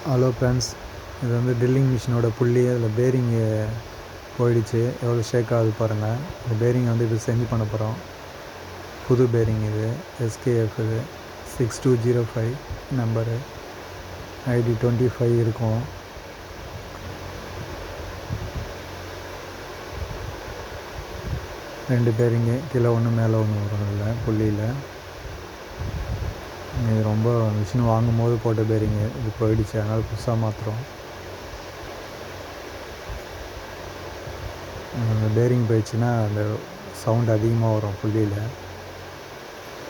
Hello friends, இது வந்து drilling மிஷினோட புள்ளி. அதில் பேரிங்கு போயிடுச்சு. எவ்வளோ ஷேக் ஆகுது பாருங்கள். இந்த பேரிங்கை வந்து இப்போ செஞ்சு பண்ண போகிறோம். புது பேரிங் இது SKF இது 6205 நம்பரு, ID 25 இருக்கும். ரெண்டு பேரிங்கு கீழே ஒன்று மேலே ஒன்று வரும். இல்லை புள்ளியில் இது ரொம்ப மிஷின் வாங்கும் போது போட்ட பேரிங்கு இது போயிடுச்சு, அதனால் புதுசாக மாற்றுறோம். அந்த பேரிங் போயிடுச்சுன்னா அந்த சவுண்ட் அதிகமாக வரும் புள்ளியில்.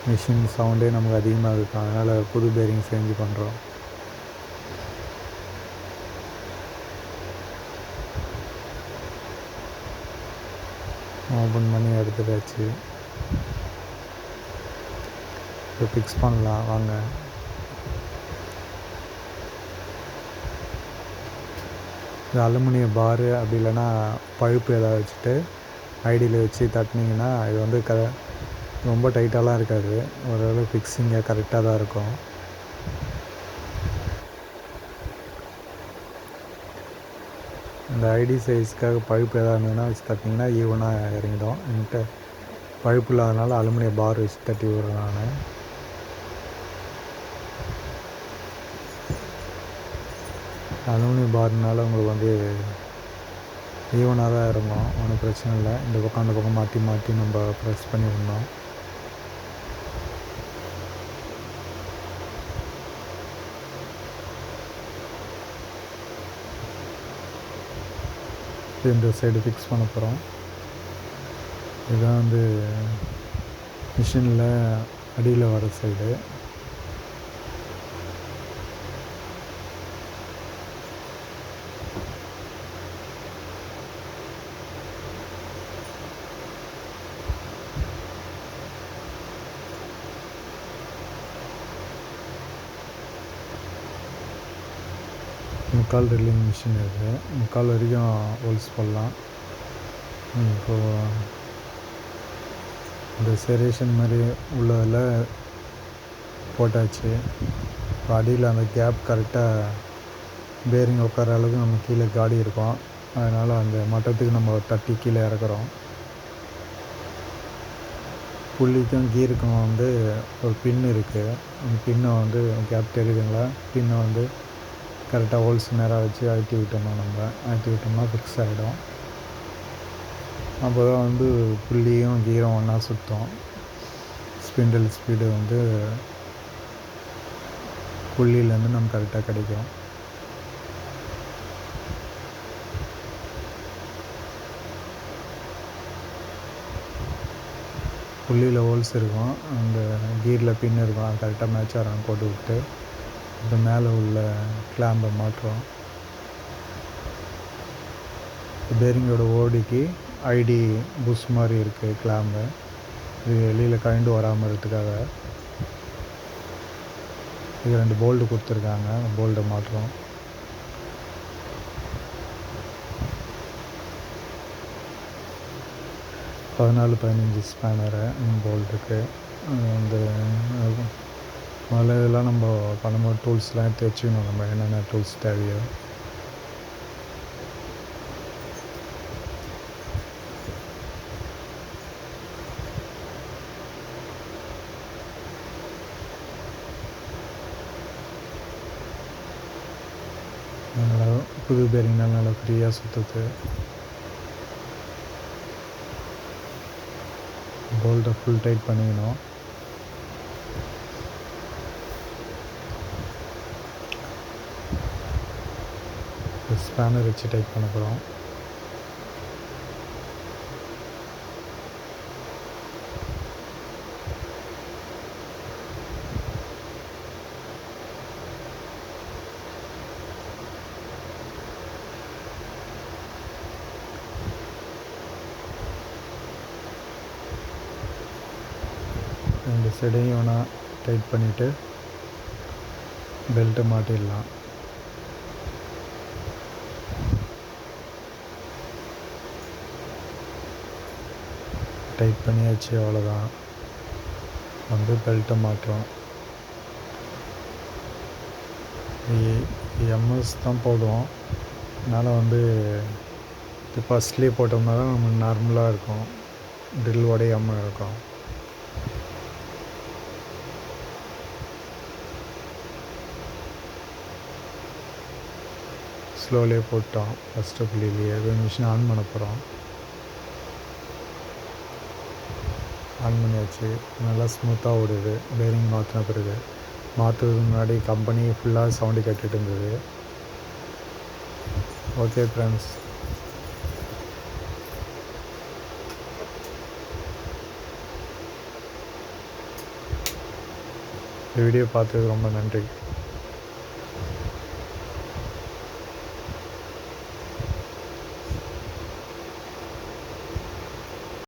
மிஷின் சவுண்டே நமக்கு அதிகமாக இருக்கும். அதனால் புது பேரிங் செஞ்சு பண்ணுறோம். ஓப்பன் பண்ணி எடுத்துட்டாச்சு. இப்போ ஃபிக்ஸ் பண்ணலாம் வாங்க. இது அலுமினிய பாரு அப்படி இல்லைன்னா பழுப்பு ஏதாவது வச்சுட்டு ஐடியில் வச்சு தட்டினீங்கன்னா இது வந்து ரொம்ப டைட்டாலாம் இருக்காது. ஓரளவு ஃபிக்ஸிங்காக கரெக்டாக தான் இருக்கும். இந்த ஐடி சைஸ்க்காக பழுப்பு எதாவது இருந்ததுன்னா வச்சு தட்டினீங்கன்னா ஈவனாக இறங்கிடும். என்கிட்ட பழுப்பு இல்லாதனால அலுமினிய பார் வச்சு தட்டி விடுறேன் நான். அலுமினிய பார்னால உங்களுக்கு வந்து ஈவனாக தான் இருக்கும், ஒன்றும் பிரச்சனை இல்லை. இந்த பக்கம் அந்த பக்கம் மாற்றி மாற்றி நம்ம ப்ரெஸ் பண்ணி விடணும். இந்த சைடு ஃபிக்ஸ் பண்ண போகிறோம். இதுதான் வந்து மிஷினில் அடியில் வர சைடு. முக்கால் ட்ரில்லிங் மிஷின் இருக்குது. முக்கால் வரைக்கும் ஹோல்ஸ் போடலாம். இப்போது இந்த செரேஷன் மாதிரி உள்ளதில் போட்டாச்சு. இப்போ அடியில் அந்த கேப் கரெக்டாக பேரிங் உட்கார அளவுக்கு நம்ம கீழே காடி இருக்கும். அதனால் அந்த மட்டத்துக்கு நம்ம தட்டி கீழே இறக்குறோம். புள்ளிக்கும் கீருக்கும் வந்து ஒரு பின் இருக்குது. அந்த பின்னை வந்து கேப் தெரியுதுங்களா, பின்னை வந்து கரெக்டாக ஹோல்ஸ் நேராக வச்சு அழுத்தி விட்டோம்னா ஃபிக்ஸ் ஆகிடும். அப்போ தான் வந்து புள்ளியும் கீரும் ஒன்றா சுற்றும். ஸ்பிண்டில் ஸ்பீடு வந்து புள்ளியிலேருந்து நமக்கு கரெக்டாக கிடைக்கும். புள்ளியில் ஹோல்ஸ் இருக்கும், அந்த கீரில் பின் இருக்கும். அது கரெக்டாக மேட்ச் ஆகிறான்னு போட்டு விட்டு இது மேலே உள்ள கிளாம்பை மாட்டுறோம். பேரிங்கோட ஓடிக்கு ஐடி புஷ் மாதிரி இருக்குது கிளாம்பு. இது வெளியில் கழண்டு வராமல் இருக்கிறதுக்காக இது 2 போல்டு கொடுத்துருக்காங்க. அந்த போல்டை மாட்டுறோம். பதினாலு 15 ஸ்பேனரு போல்ட்டுக்கு. அந்த முதல்ல இதெல்லாம் நம்ம பண்ணும்போது டூல்ஸ்லாம் எடுத்து வச்சுக்கணும், நம்ம என்னென்ன டூல்ஸ் தேவையோ. நல்லா புது பேரிங்னால நல்லா ஃப்ரீயாக சுற்றுது. போல்ட்டை ஃபுல் டைட் பண்ணிக்கணும். ஸ்பேனர் வச்சு டைட் பண்ண போகிறோம். ரெண்டு சைடையும் ஒன்றா டைட் பண்ணிவிட்டு பெல்ட்டை மாட்டிடலாம். டைட் பண்ணியாச்சு, அவ்வளோதான். வந்து பெல்ட்டை மாட்டுறோம். எம்எஸ் தான் போடுவோம். அதனால் வந்து இது ஃபஸ்ட்லேயே போட்டோம்னா தான் நமக்கு நார்மலாக இருக்கும், ட்ரில் உடையாமல் இருக்கும். ஸ்லோலேயே போட்டோம். ஃபஸ்ட்டு புள்ளியிலேயே மிஷின் ஆன் பண்ண போகிறோம். ஆன் பண்ணியாச்சு. நல்லா ஸ்மூத்தாக ஓடுது. பேரிங் மாற்றின பிறகு, மாற்றுறதுக்கு முன்னாடி கம்பெனி ஃபுல்லாக சவுண்டு கேட்டுட்டு இருந்தது. ஓகே ஃப்ரெண்ட்ஸ், இந்த வீடியோ பார்த்ததுக்கு ரொம்ப நன்றி.